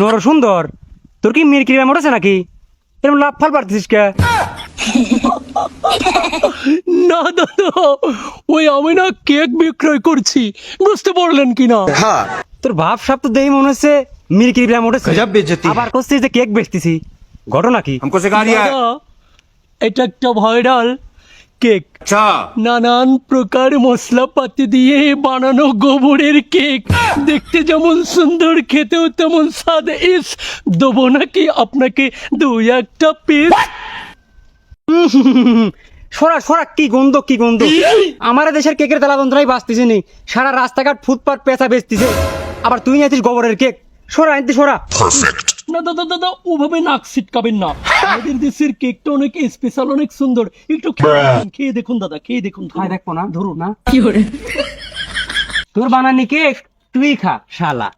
নর সুন্দর, তোর কি মিরকি ব্যায়াম উঠেছে নাকি? এরকম লাভ ফাল পারতেছিস কে? না দাদা, ওই আমি না কেক বিক্রয় করছি, বুঝতে পারলেন কিনা? তোর ভাব সাপ তো দেখি মনে হচ্ছে মিরকি ব্যায়াম উঠেছে। আবার করছিস যে কেক বেচতেছি, ঘটনা কি? দাদা, এটা একটা ভাইরাল কেক। নানান প্রকার মশলাপাতি দিয়ে বানানো গোবরের কেক, দেখতে যেমন সুন্দর, খেতেও তেমন স্বাদ। ইস, দেবো নাকি আপনাকে দুই একটা পিস? সরা সরা, কি গন্ধ কি গন্ধ! আমার দেশের কেকের তালাতন্ত্রাই বাঁচতেছে নি, সারা রাস্তাঘাট ফুটপাত পেঁচা বেচতেছে, আবার তুই নিয়েছিস গোবরের কেক। সরা আনতে সরা। না দাদা দাদা, ওভাবে নাক ছিটকাবেন না। আমাদের দেশের কেকটা অনেক স্পেশাল, অনেক সুন্দর। একটু খেয়ে দেখুন দাদা, খেয়ে দেখুন। খাই দেখবো না, ধরুন না। তোর বানানি কেক তুই খা শালা।